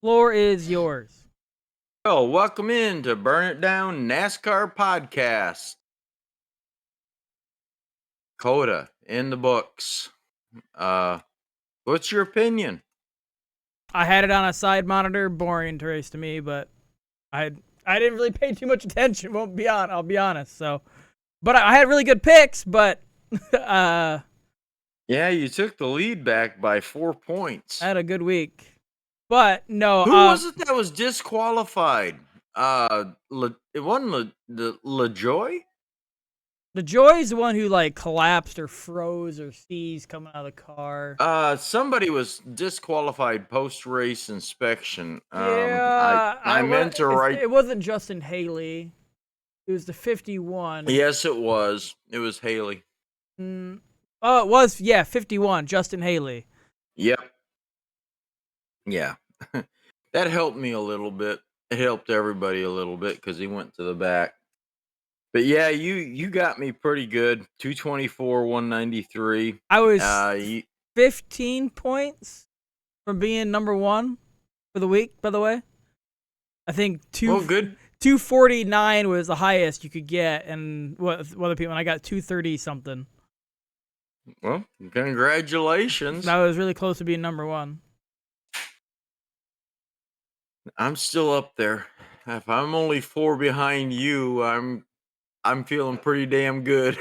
Floor is yours. Oh, welcome in to Burn It Down NASCAR podcast. Cota in the books. What's your opinion? I had it on a side monitor, boring race to me, but I didn't really pay too much attention. I'll be honest. So, but I had really good picks. But Yeah, you took the lead back by 4 points. I had a good week. But no, Who was it that was disqualified? It wasn't LaJoy? the Joy's the one who like collapsed or froze or seized coming out of the car. Somebody was disqualified post race inspection. Yeah, I meant to write. It wasn't Justin Haley. It was the 51. Yes, it was. It was Haley. Oh, it was 51. Justin Haley. Yep. Yeah. That helped me a little bit. It helped everybody a little bit because he went to the back. But yeah, you got me pretty good. 224, 193. I was 15 points from being number one for the week, by the way. I think 249 was the highest you could get, and what other people, and I got 230 something. Well, congratulations. I was really close to being number one. I'm still up there. If I'm only 4 behind you, I'm feeling pretty damn good.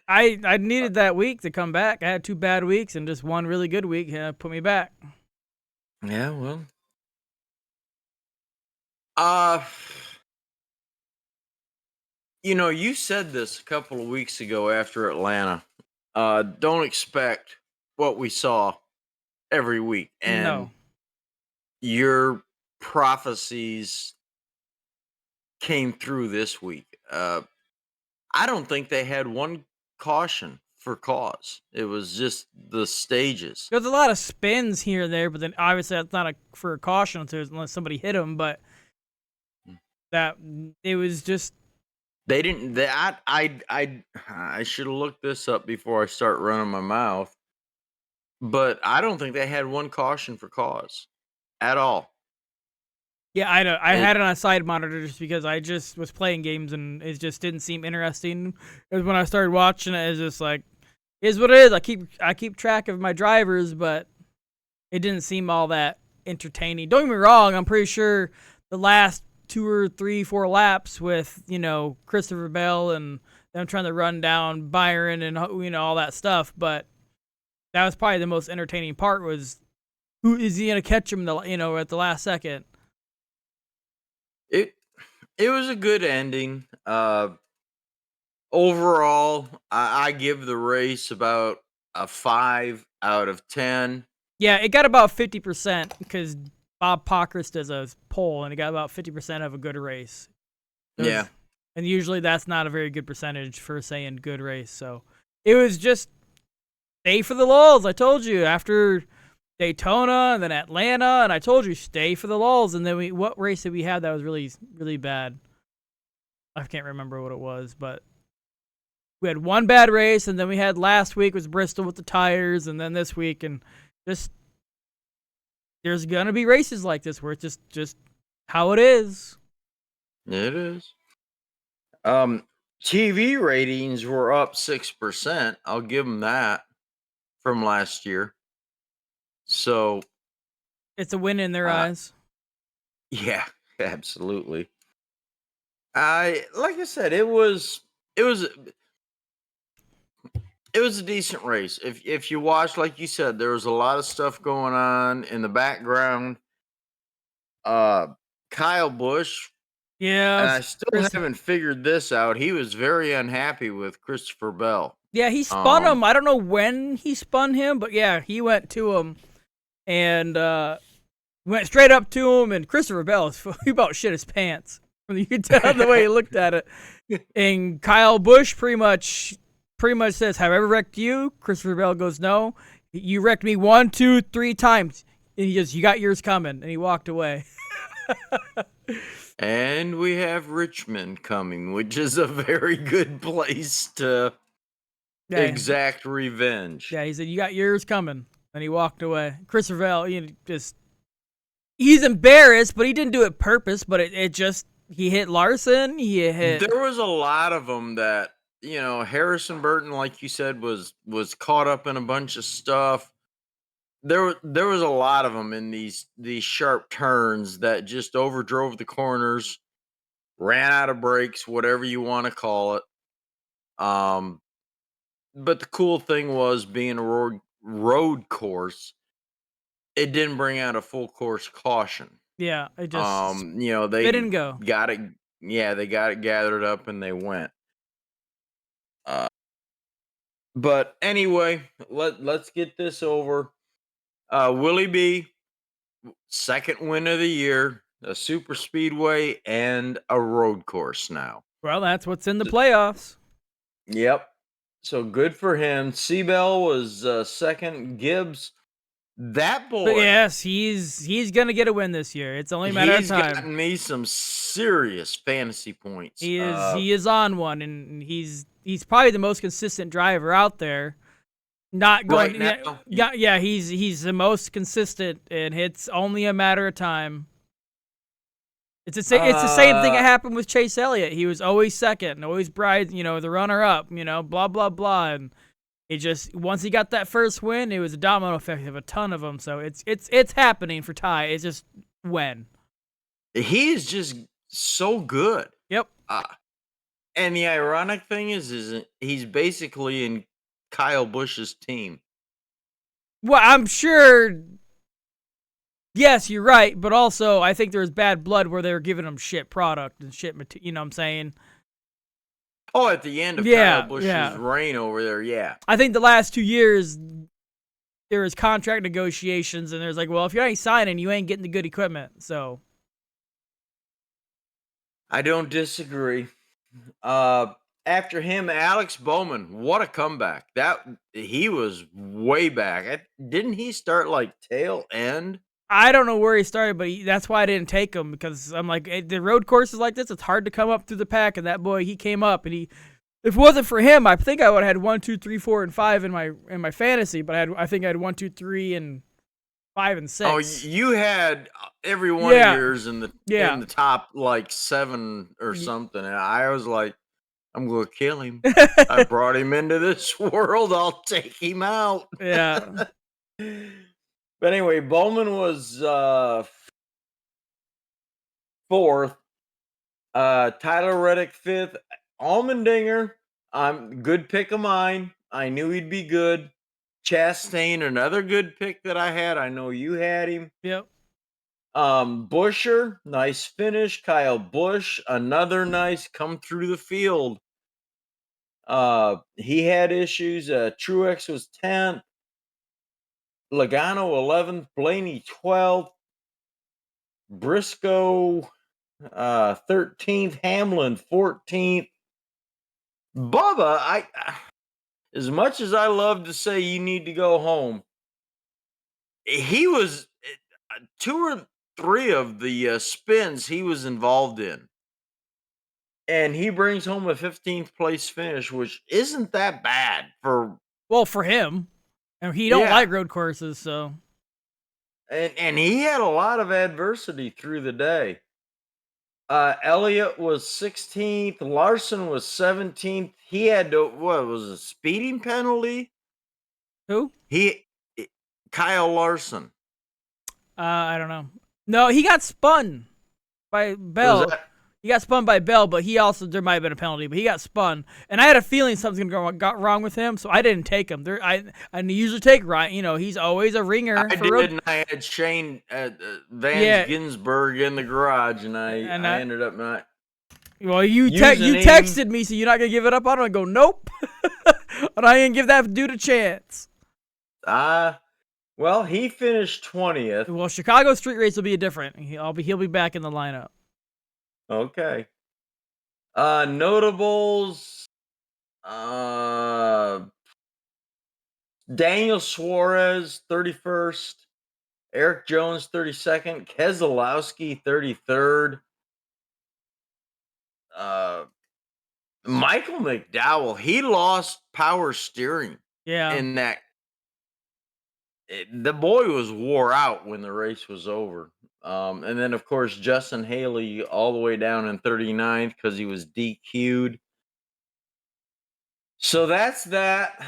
I needed that week to come back. I had 2 bad weeks and just one really good week put me back. Yeah, well. You said this a couple of weeks ago after Atlanta. Don't expect what we saw every week. And no. Your prophecies came through this week. I don't think they had one caution for cause. It was just the stages. There's a lot of spins here and there, but then obviously that's not for a caution unless somebody hit them. But that it was just they didn't. I should have looked this up before I start running my mouth. But I don't think they had one caution for cause at all. Yeah, I know. I had it on a side monitor just because I just was playing games and it just didn't seem interesting. Because when I started watching it, it's just like, is what it is. I keep track of my drivers, but it didn't seem all that entertaining. Don't get me wrong. I'm pretty sure the last 2 or 3, 4 laps with Christopher Bell and them trying to run down Byron and all that stuff, but that was probably the most entertaining part. Was who is he gonna catch him? At the last second. It was a good ending. Overall, I give the race about a 5 out of 10. Yeah, it got about 50% because Bob Pockrass does a poll, and it got about 50% of a good race. Yeah. And usually that's not a very good percentage for saying good race. So it was just stay for the lulls. I told you after Daytona and then Atlanta, and I told you stay for the lulls. And then what race did we have that was really, really bad? I can't remember what it was, but we had one bad race, and then we had last week was Bristol with the tires, and then this week, and just there's gonna be races like this where it's just how it is. It is. TV ratings were up 6%. I'll give them that from last year. So it's a win in their eyes. Yeah, absolutely. Like I said, it was a decent race. If you watch, like you said, there was a lot of stuff going on in the background. Kyle Busch. Yeah. And I still haven't figured this out. He was very unhappy with Christopher Bell. Yeah, he spun him. I don't know when he spun him, but yeah, he went to him and went straight up to him. And Christopher Bell he about shit his pants. You could tell the way he looked at it. And Kyle Busch pretty much says, "Have I ever wrecked you?" Christopher Bell goes, "No. You wrecked me 1, 2, 3 times." And he goes, "You got yours coming." And he walked away. And we have Richmond coming, which is a very good place to exact revenge. Yeah, he said, "You got yours coming." And he walked away. Christopher Bell, he's embarrassed, but he didn't do it purpose. But it just he hit Larson. He hit. There was a lot of them that, Harrison Burton, like you said, was caught up in a bunch of stuff. There was a lot of them in these sharp turns that just overdrove the corners, ran out of brakes, whatever you want to call it. But the cool thing was, being a road course, it didn't bring out a full course caution. Yeah, it just They spit and go. got it. Yeah, they got it gathered up and they went. But anyway, let's get this over. Willie B, second win of the year, a super speedway and a road course now. Well, that's what's in the playoffs. Yep. So good for him. Seabell was second. Gibbs, that But boy. yes, he's gonna get a win this year. It's only a matter of He's time. gotten me some serious fantasy points. He is on one, and he's probably the most consistent driver out there. Not going right now. yeah, he's the most consistent, and it's only a matter of time. It's the same thing that happened with Chase Elliott. He was always second, always bride, the runner up, blah blah blah, and it just once he got that first win, it was a domino effect of a ton of them. So it's happening for Ty. It's just when. He is just so good. Yep. And the ironic thing is he's basically in Kyle Busch's team. Well, I'm sure. Yes, you're right, but also I think there was bad blood where they were giving him shit product and shit material. You know what I'm saying? Oh, at the end of Kyle Busch's reign over there, yeah. I think the last 2 years there was contract negotiations, and there's like, well, if you ain't signing, you ain't getting the good equipment. So I don't disagree. After him, Alex Bowman, what a comeback! He was way back. Didn't he start like tail end? I don't know where he started, but that's why I didn't take him, because I'm like, the road courses like this, it's hard to come up through the pack, and that boy, he came up, and if it wasn't for him, I think I would have had 1, 2, 3, 4, and 5 in my fantasy, but I think I had 1, 2, 3, and 5 and 6. Oh, you had every one of yours in the top like 7 or something, and I was like, I'm gonna kill him. I brought him into this world. I'll take him out. Yeah. But anyway, Bowman was fourth. Tyler Reddick fifth. Allmendinger, good pick of mine. I knew he'd be good. Chastain, another good pick that I had. I know you had him. Yep. Buescher, nice finish. Kyle Busch, another nice come through the field. He had issues. Truex was 10th. Logano 11th, Blaney 12th, Briscoe 13th, Hamlin 14th. Bubba, as much as I love to say you need to go home, he was 2 or 3 of the spins he was involved in, and he brings home a 15th place finish, which isn't that bad for him. And he don't like road courses, so. And he had a lot of adversity through the day. Elliott was 16th. Larson was 17th. He had what was a speeding penalty? Who? Kyle Larson. I don't know. No, he got spun by Bell. He got spun by Bell, but there might have been a penalty, but he got spun. And I had a feeling something got wrong with him, so I didn't take him. I usually take Ryan. He's always a ringer. And I had Shane Van Ginsberg in the garage, and I ended up not. Well, you texted me, so you're not gonna give it up on him. I go, nope, and I didn't give that dude a chance. Well, he finished 20th. Well, Chicago Street Race will be different. He'll be back in the lineup. Okay. Notables. Daniel Suarez, 31st. Eric Jones, 32nd. Keselowski, 33rd. Michael McDowell, he lost power steering. Yeah. In that. The boy was wore out when the race was over. And then of course Justin Haley all the way down in 39th because he was DQ'd. So that's that.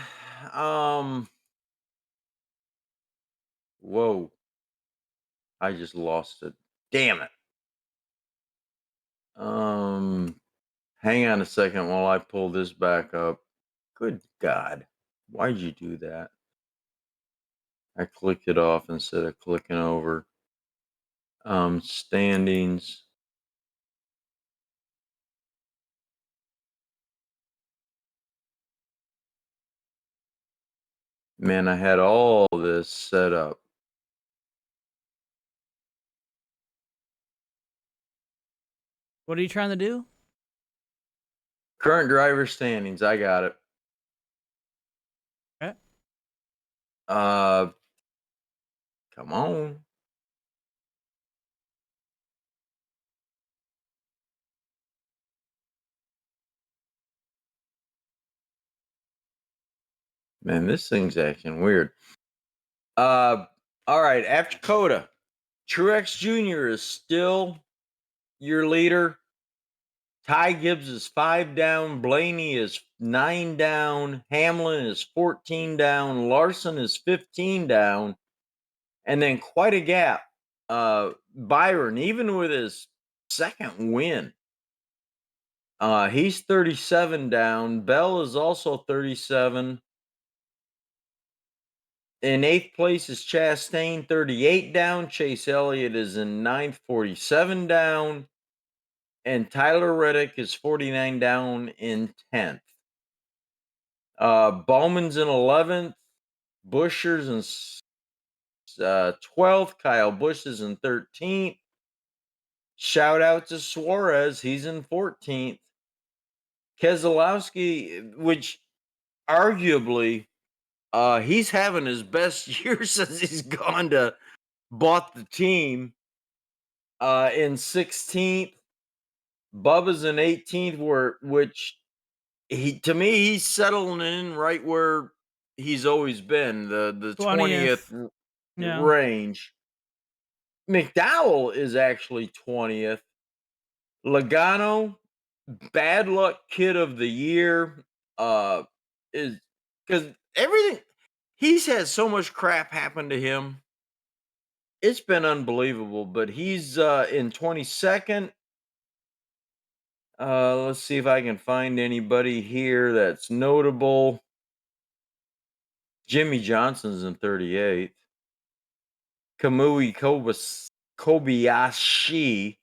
Um, whoa, I just lost it. Damn it. Um, Hang on a second while I pull this back up. Good God, why'd you do that? I clicked it off instead of clicking over. Standings. Man, I had all this set up. What are you trying to do? Current driver standings. I got it. Okay. Uh, Come on. Man, this thing's acting weird. All right. After Cota, Truex Jr. is still your leader. Ty Gibbs is 5 down. Blaney is 9 down. Hamlin is 14 down. Larson is 15 down. And then quite a gap. Byron, even with his second win, he's 37 down. Bell is also 37. In eighth place is Chastain, 38 down. Chase Elliott is in ninth, 47 down. And Tyler Reddick is 49 down in 10th. Bowman's in 11th. Buscher's in 12th. Kyle Busch is in 13th. Shout out to Suarez. He's in 14th. Keselowski, which arguably he's having his best year since he's bought the team, in 16th. Bubba's in 18th, which to me he's settling in right where he's always been, the 20th. 20th Yeah. range. McDowell is actually 20th. Logano, bad luck kid of the year, is because everything he's had so much crap happen to him. It's been unbelievable, but he's in 22nd. Let's see if I can find anybody here that's notable. Jimmy Johnson's in 38th. Kamui Kobayashi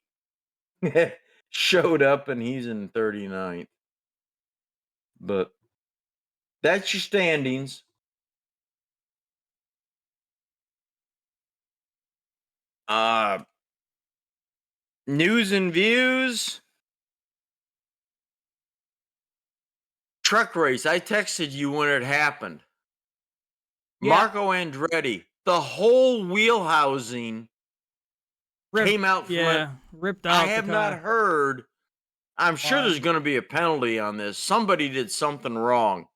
showed up and he's in 39th. But that's your standings. Uh News and views. Truck race. I texted you when it happened. Yeah. Marco Andretti, the whole wheelhousing came out from ripped I out the have not car. heard. I'm sure there's Why? going to be a penalty on this. Somebody did something wrong.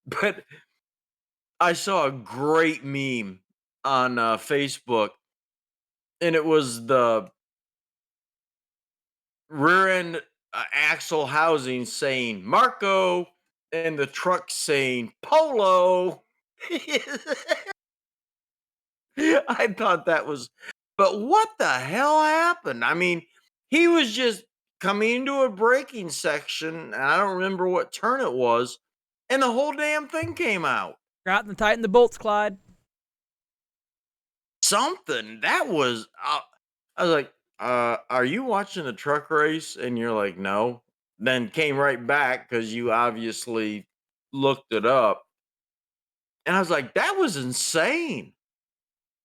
But I saw a great meme on Facebook, and it was the rear end axle housing saying Marco and the truck saying Polo. I thought that was, but what the hell happened? I mean, he was just coming into a braking section, and I don't remember what turn it was, and the whole damn thing came out. Forgotten to tighten the bolts, Clyde. Something that was, I was like, are you watching a truck race? And you're like, no. Then came right back because you obviously looked it up. And I was like, that was insane.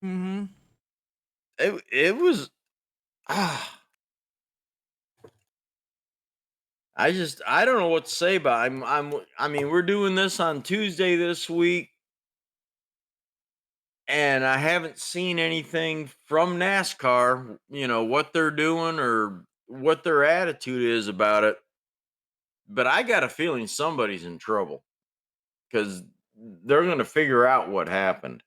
Mm-hmm. It was, ah. I don't know what to say about it. I mean, we're doing this on Tuesday this week, and I haven't seen anything from NASCAR, what they're doing or what their attitude is about it. But I got a feeling somebody's in trouble because they're going to figure out what happened.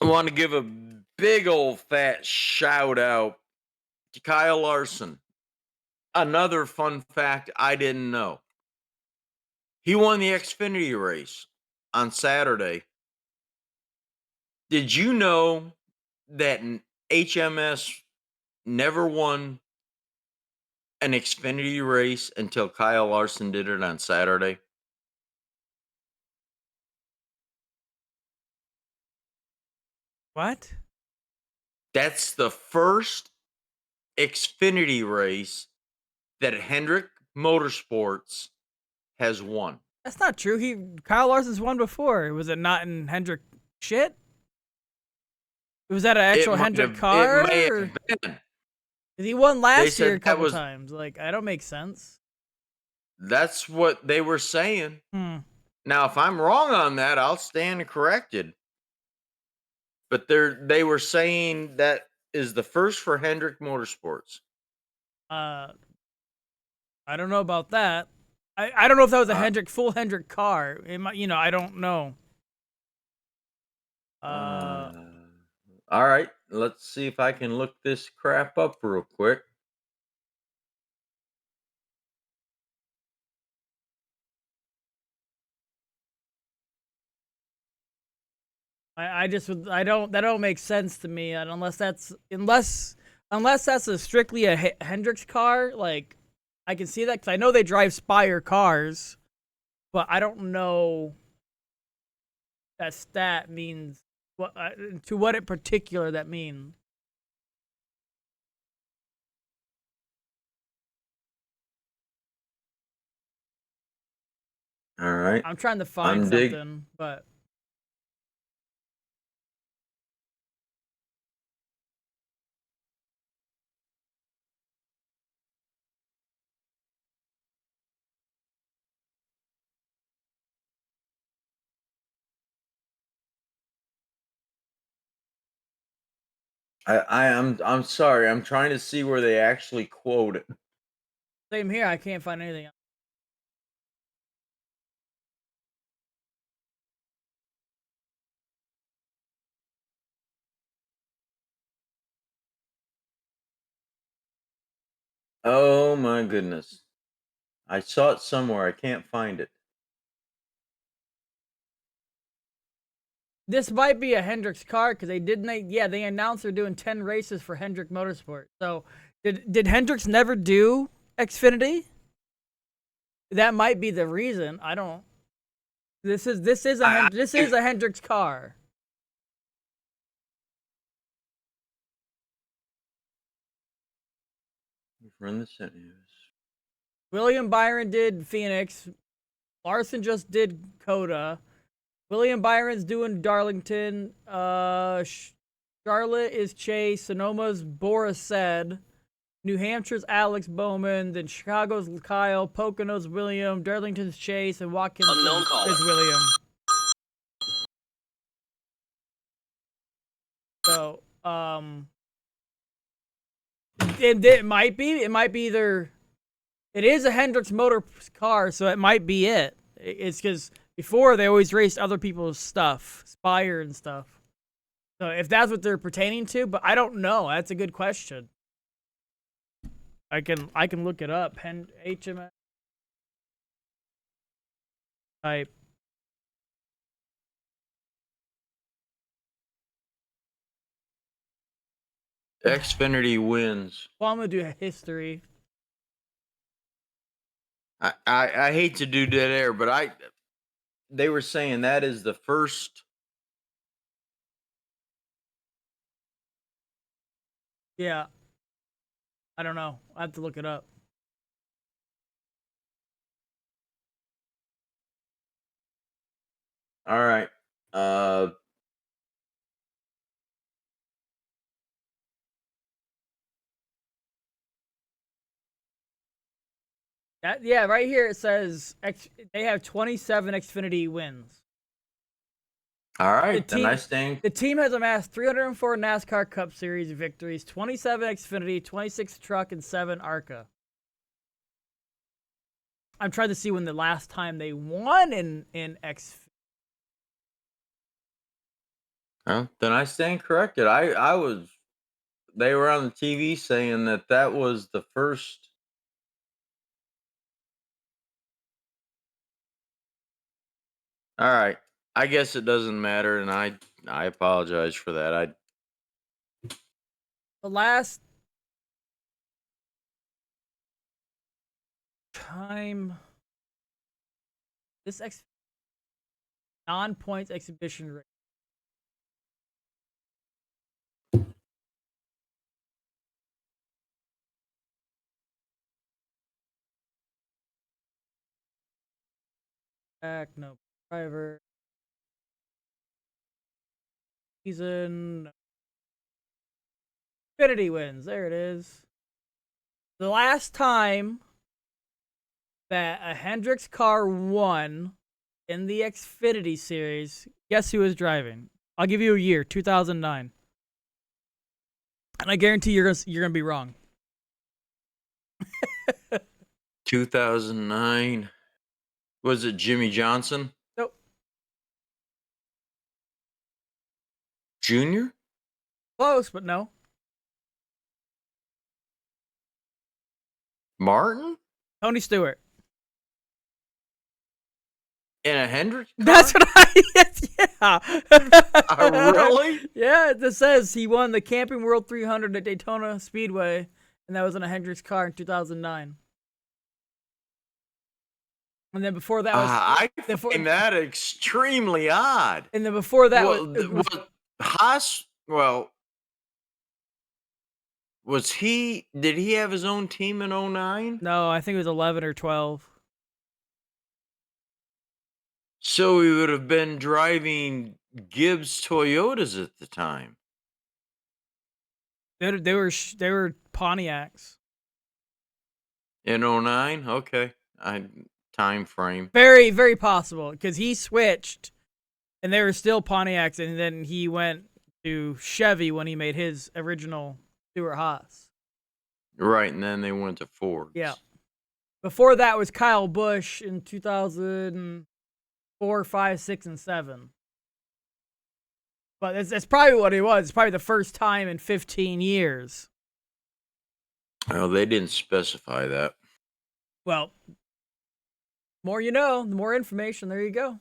I want to give a big old fat shout out to Kyle Larson. Another fun fact I didn't know. He won the Xfinity race on Saturday. Did you know that HMS never won an Xfinity race until Kyle Larson did it on Saturday? What? That's the first Xfinity race that Hendrick Motorsports has won. That's not true. Kyle Larson's won before. Was it not in Hendrick shit? Was that an actual Hendrick car? It may have been. He won They last year a said that couple was times. Like, I don't make sense. that's what they were saying. Hmm. Now, if I'm wrong on that, I'll stand corrected. But they were saying that is the first for Hendrick Motorsports. I don't know about that. I don't know if that was a Uh, full Hendrick car. It might, I don't know. uh, all right, let's see if I can look this crap up real quick. I don't, that don't make sense to me. And unless that's strictly a Hendrix car, like I can see that because I know they drive Spire cars, but I don't know that stat means what to what in particular that means. All right, I'm trying to find I'm dig. something, but I'm sorry. I'm trying to see where they actually quote it. same here. I can't find anything. Oh my goodness. I saw it somewhere. I can't find it. This might be a Hendrix car because they announced they're doing 10 races for Hendrick Motorsport. So did Hendrix never do Xfinity? That might be the reason. I don't. I, This is a Hendrix car. run the sentence. William Byron did Phoenix. Larson just did Cota. William Byron's doing Darlington. Charlotte is Chase. Sonoma's Boris said. New Hampshire's Alex Bowman. Then Chicago's Kyle. Pocono's William. Darlington's Chase. And Watkins is William. So, it might be. It might be either. It is a Hendrix Motor car, so it might be it. It's because before they always raced other people's stuff, Spire and stuff. So if that's what they're pertaining to, but I don't know. That's a good question. I can look it up. HMS type. Xfinity wins. Well, I'm gonna do a history. I hate to do dead air, but they were saying that is the first. Yeah, I don't know. I have to look it up. All right. Yeah, right here it says they have 27 Xfinity wins. All right. The nice thing. The team has amassed 304 NASCAR Cup Series victories, 27 Xfinity, 26 Truck, and 7 ARCA. I'm trying to see when the last time they won in X. Well, then I stand corrected. I was they were on the TV saying that that was the first. All right. I guess it doesn't matter, and I apologize for that. The last time this non-points exhibition race. No driver. Season Infinity wins. There it is. The last time that a Hendricks car won in the Xfinity series, guess who was driving? I'll give you a year, 2009. And I guarantee you're gonna be wrong. 2009. Was it Jimmy Johnson Nope. Jr.? Close, but no. Martin? Tony Stewart. In a Hendricks car? That's what yeah. Really? Yeah, it says he won the Camping World 300 at Daytona Speedway, and that was in a Hendricks car in 2009. And then before that was I find that extremely odd. And then before that was Haas. Well, was he? Did he have his own team in 09? No, I think it was 11 or 12. So he would have been driving Gibbs Toyotas at the time. They were Pontiacs. In 09? Okay. Time frame. Very, very possible, because he switched, and they were still Pontiacs, and then he went to Chevy when he made his original Stewart Haas. Right, and then they went to Ford. Yeah. Before that was Kyle Busch in 2004, 5, 6, and 7. But that's probably what it was. It's probably the first time in 15 years. Well, they didn't specify that. Well, more you know, the more information. There you go.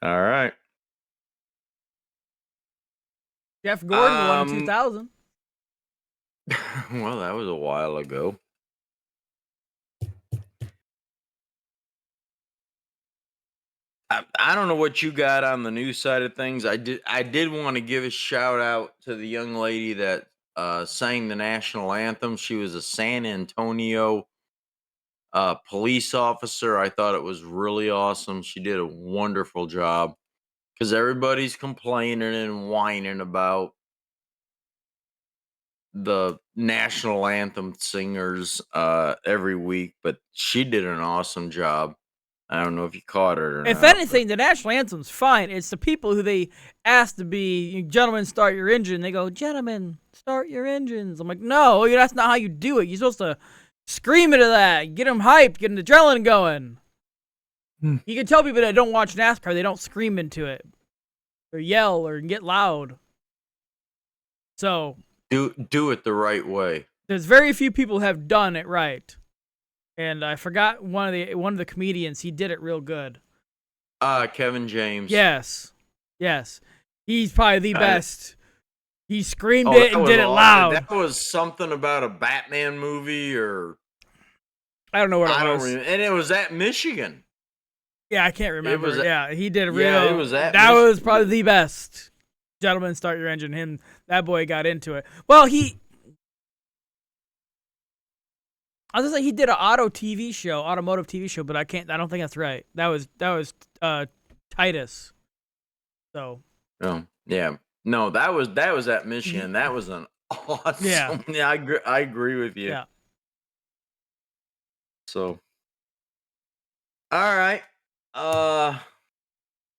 All right. Jeff Gordon won in 2000. Well, that was a while ago. I don't know what you got on the news side of things. I did want to give a shout out to the young lady that sang the national anthem. She was a San Antonio police officer. I thought it was really awesome. She did a wonderful job, because everybody's complaining and whining about the national anthem singers every week, but she did an awesome job. I don't know if you caught it or not. If anything, the national anthem's fine. It's the people who they ask to be, gentlemen, start your engine. They go, gentlemen, start your engines. I'm like, no, that's not how you do it. You're supposed to scream into that, get them hyped, get an adrenaline going. You can tell people that don't watch NASCAR, they don't scream into it or yell or get loud. So do it the right way. There's very few people who have done it right. And I forgot one of the comedians. He did it real good. Kevin James. Yes. He's probably the best. He screamed it and did it loud. That was something about a Batman movie, or I don't know what it was. And it was at Michigan. Yeah, I can't remember. He did it real. Yeah, it was that was probably the best. Gentlemen, start your engine. That boy got into it. Well, I was gonna say he did an automotive TV show, but I don't think that's right. That was Titus. So. Oh yeah, no, that was at Michigan. That was an awesome. Yeah, I agree with you. Yeah. So. All right.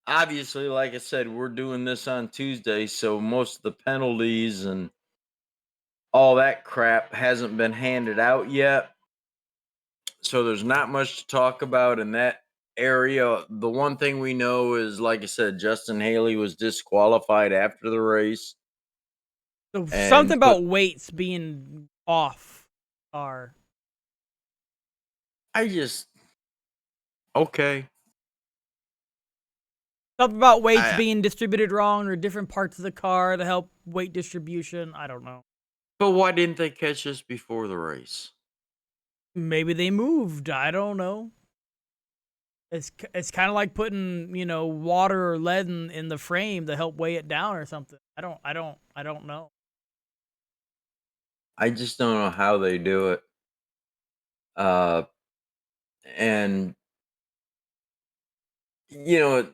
Obviously, like I said, we're doing this on Tuesday, so most of the penalties and all that crap hasn't been handed out yet. So there's not much to talk about in that area. The one thing we know is, like I said, Justin Haley was disqualified after the race. So something And put about weights being off are I just okay. something about weights I being distributed wrong or different parts of the car to help weight distribution. I don't know. But why didn't they catch us before the race? Maybe they moved. I don't know. It's kind of like putting water or lead in the frame to help weigh it down or something. I don't know. I just don't know how they do it. Uh, and you know,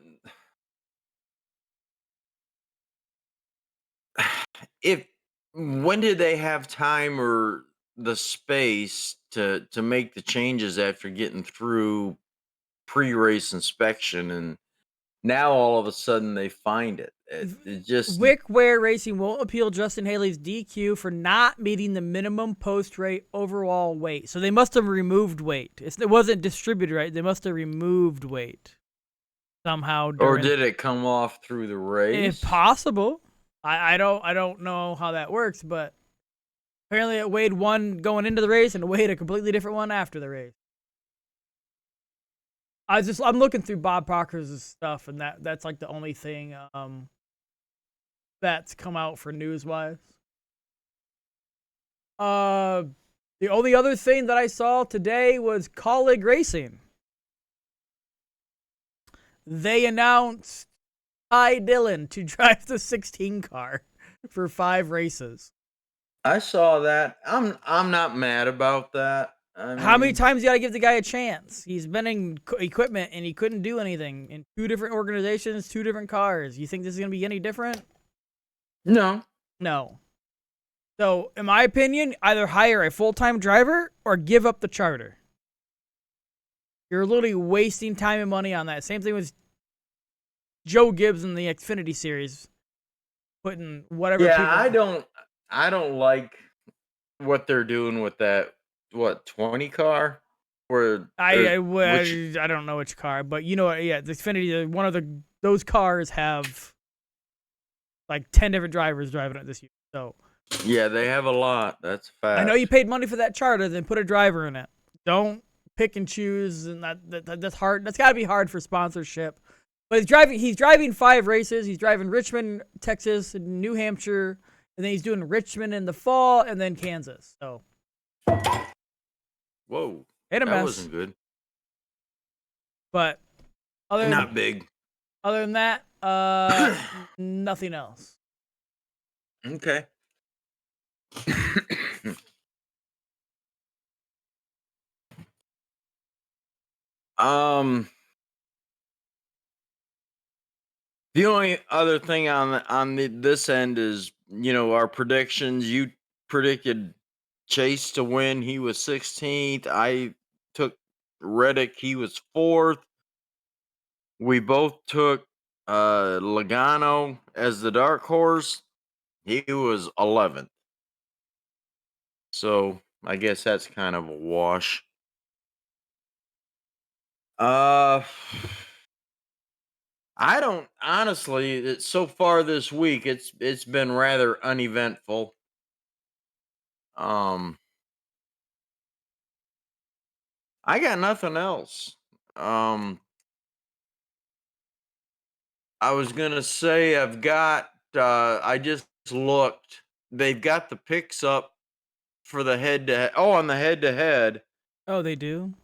if when did they have time or the space to make the changes after getting through pre-race inspection, and now all of a sudden they find it. It just Wick Ware Racing won't appeal Justin Haley's DQ for not meeting the minimum post-race overall weight. So they must have removed weight. It wasn't distributed right. They must have removed weight somehow or during. did it come off through the If race? possible, I don't know how that works, but apparently it weighed one going into the race and it weighed a completely different one after the race. I'm looking through Bob Proctor's stuff, and that's like the only thing that's come out for news wise. The only other thing that I saw today was Colleague Racing. They announced Ty Dillon to drive the 16 car for 5 races. I saw that. I'm not mad about that. I How many mean, times you got to give the guy a chance? He's been in equipment and he couldn't do anything in 2 different organizations, 2 different cars. You think this is going to be any different? no. No. So, in my opinion, either hire a full-time driver or give up the charter. You're literally wasting time and money on that. Same thing with Joe Gibbs in the Xfinity series, putting whatever Yeah, people. I don't like what they're doing with that 20 car or which I don't know which car, but yeah, the Xfinity, one of those cars have like 10 different drivers driving it this year. So yeah, they have a lot. That's a I know you fact. paid money for that charter, then put a driver in it. Don't pick and choose, and that's hard. That's got to be hard for sponsorship. But he's driving 5 races. He's driving Richmond, Texas, New Hampshire, and then he's doing Richmond in the fall, and then Kansas. So Whoa. hit a That mess. wasn't good. But other Not big. than that, nothing else. Okay. um the only other thing on this end is, our predictions. You predicted Chase to win. He was 16th. I took Reddick. He was 4th. We both took Logano as the dark horse. He was 11th. So I guess that's kind of a wash. Uh I don't honestly. So far this week, it's been rather uneventful. Um, I got nothing else. Um, I was gonna say I've got. I just looked. They've got the picks up for the head to. Oh, on the head to head. Oh, they do?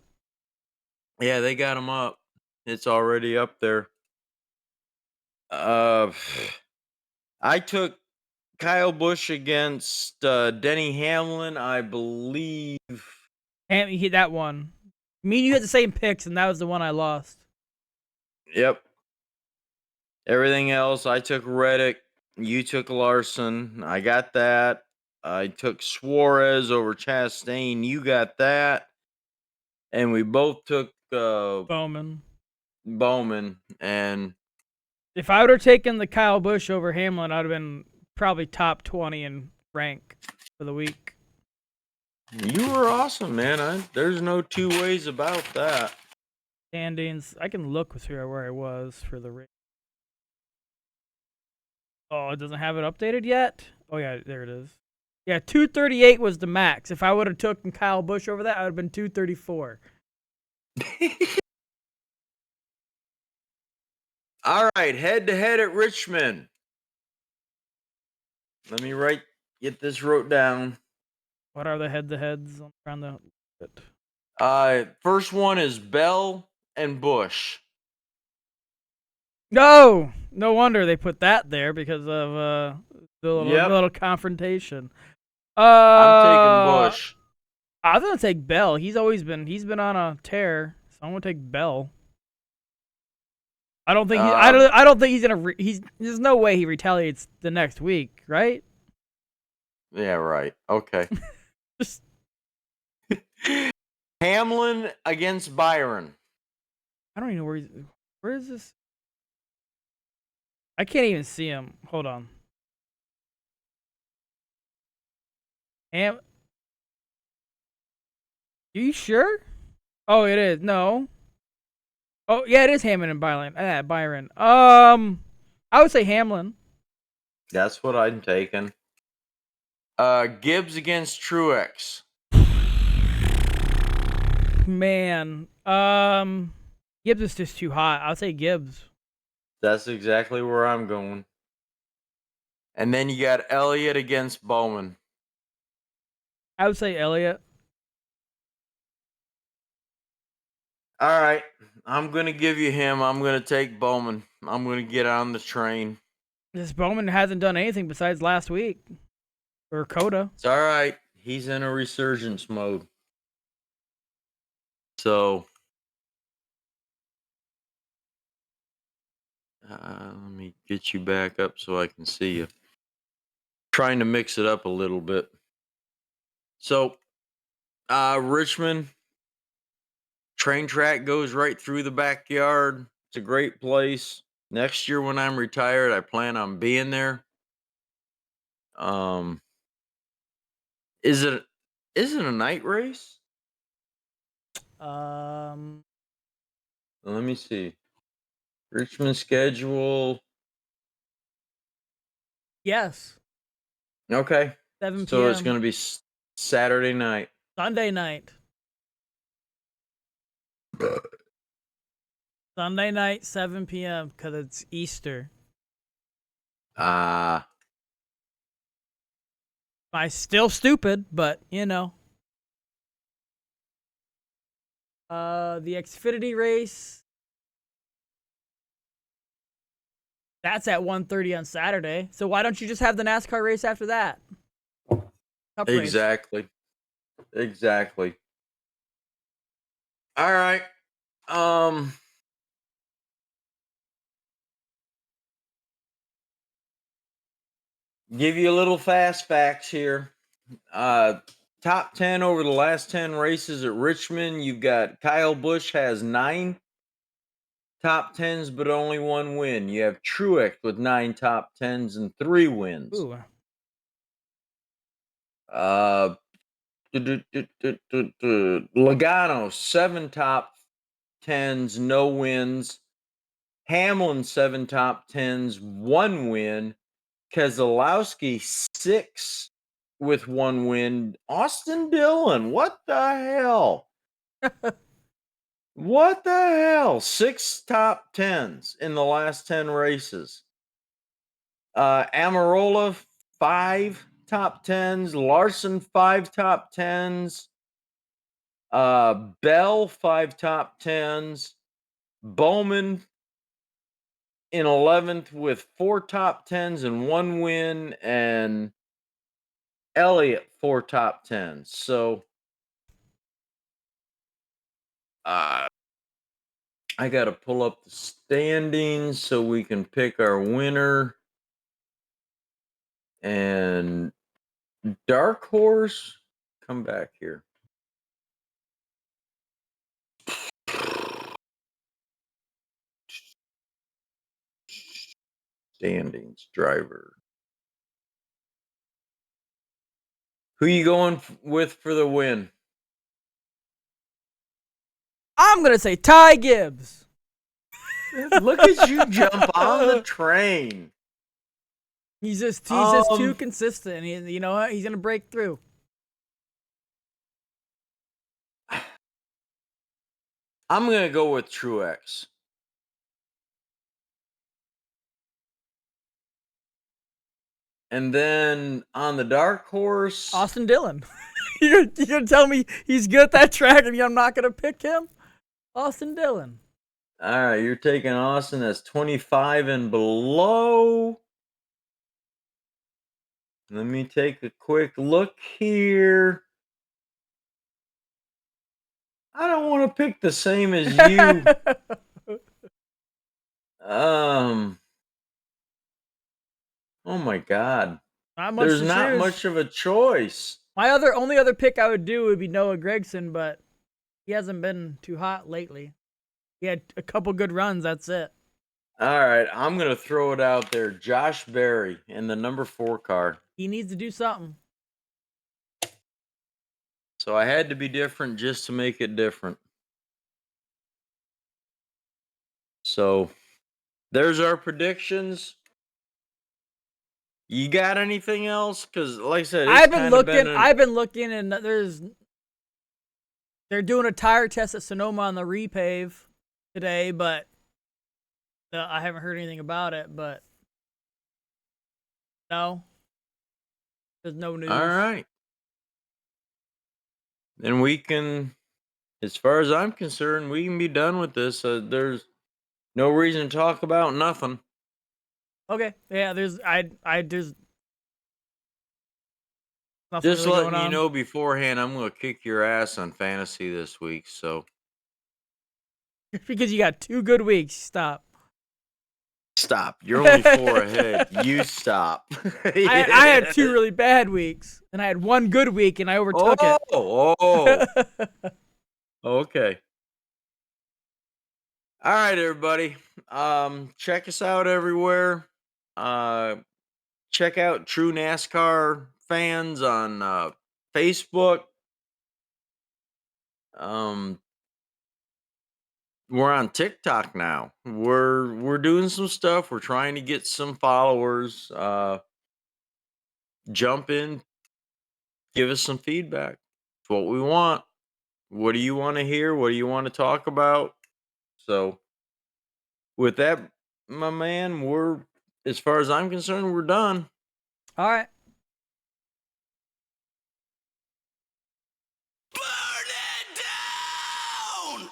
Yeah, they got them up. It's already up there. Uh, I took Kyle Busch against Denny Hamlin, I believe. He hit that one. Me and you had the same picks, and that was the one I lost. Yep. Everything else, I took Reddick. You took Larson. I got that. I took Suarez over Chastain. You got that. And we both took Bowman. Bowman. And If I would have taken the Kyle Busch over Hamlin, I'd have been probably top 20 in rank for the week. you were awesome, man. There's no two ways about that. Standings. I can look with where I was for the race. Oh, it doesn't have it updated yet? Oh, yeah, there it is. Yeah, 238 was the max. If I would have taken Kyle Busch over that, I would have been 234. All right, head to head at Richmond. Let me get this wrote down. What are the head-to-heads around the... First one is Bell and Bush. No! No wonder they put that there because of the Yep. little confrontation. I'm taking Bush. I was gonna take Bell. He's been on a tear, so I'm gonna take Bell. I don't think I don't think he's gonna. There's no way he retaliates the next week, right? Yeah, right. Okay. Just Hamlin against Byron. I don't even know where is this? I can't even see him. Hold on. Are you sure? Oh, it is. No. Oh, yeah, it is Hamlin and Byron. Byron. I would say Hamlin. That's what I'm taking. Gibbs against Truex. Man. Gibbs is just too hot. I'll say Gibbs. That's exactly where I'm going. And then you got Elliott against Bowman. I would say Elliott. All right. I'm going to give you him. I'm going to take Bowman. I'm going to get on the train. This Bowman hasn't done anything besides last week. Or Cota. It's all right. He's in a resurgence mode. So, let me get you back up so I can see you. Trying to mix it up a little bit. So, Richmond train track goes right through the backyard. It's a great place. Next year when I'm retired, I plan on being there. Is it a night race? Um, Let me see. Richmond schedule. yes. Okay. 7 p.m. So it's going to be Saturday night. Sunday night. Sunday night, 7 p.m. because it's Easter. Ah. I still stupid, but you know. The Xfinity race. That's at 1:30 on Saturday. So why don't you just have the NASCAR race after that? Cup race. Exactly. Exactly. All right. Give you a little fast facts here. Top 10 over the last 10 races at Richmond. You've got Kyle Busch has 9 top 10s, but only 1 win. You have Truex with 9 top 10s and 3 wins. Ooh. Logano, 7 top 10s, no wins. Hamlin, 7 top 10s, 1 win. Keselowski, 6 with 1 win. Austin Dillon, what the hell? What the hell? 6 top 10s in the last 10 races. Amarola, 5 top 10s. Larson, 5 top 10s. Bell, 5 top 10s. Bowman in 11th with 4 top 10s and 1 win. And Elliott, 4 top 10s. So, I got to pull up the standings so we can pick our winner. And Dark Horse, come back here. Standings, driver. Who you going with for the win? I'm gonna say Ty Gibbs. Look at you jump on the train. He's just too consistent. You know what? He's gonna break through. I'm gonna go with Truex. And then on the dark horse, Austin Dillon. You're gonna tell me he's good at that track and I'm not gonna pick him? Austin Dillon. All right, you're taking Austin as 25 and below. Let me take a quick look here. I don't want to pick the same as you. Oh my God. Not much There's to not choose. much of a choice. My only other pick I would do would be Noah Gragson, but he hasn't been too hot lately. He had a couple good runs. That's it. All right, I'm gonna throw it out there. Josh Berry in the number 4 car. He needs to do something. So I had to be different just to make it different. So there's our predictions. You got anything else? Because, like I said, I've been looking, and they're doing a tire test at Sonoma on the repave today, but I haven't heard anything about it. But no, there's no news. All right. Then we can, as far as I'm concerned, we can be done with this. There's no reason to talk about nothing. Okay, yeah. There's nothing Just really letting going you on. know beforehand, I'm going to kick your ass on fantasy this week. So Because you got 2 good weeks. Stop. You're only 4 ahead. You stop. I had 2 really bad weeks, and I had 1 good week, and I overtook it. Oh, okay. All right, everybody. Check us out everywhere. Check out True NASCAR Fans on Facebook. We're on TikTok now. We're doing some stuff. We're trying to get some followers. Jump in, give us some feedback. It's what we want. What do you want to hear? What do you want to talk about? So, with that, my man, as far as I'm concerned, we're done. All right. Burn it down!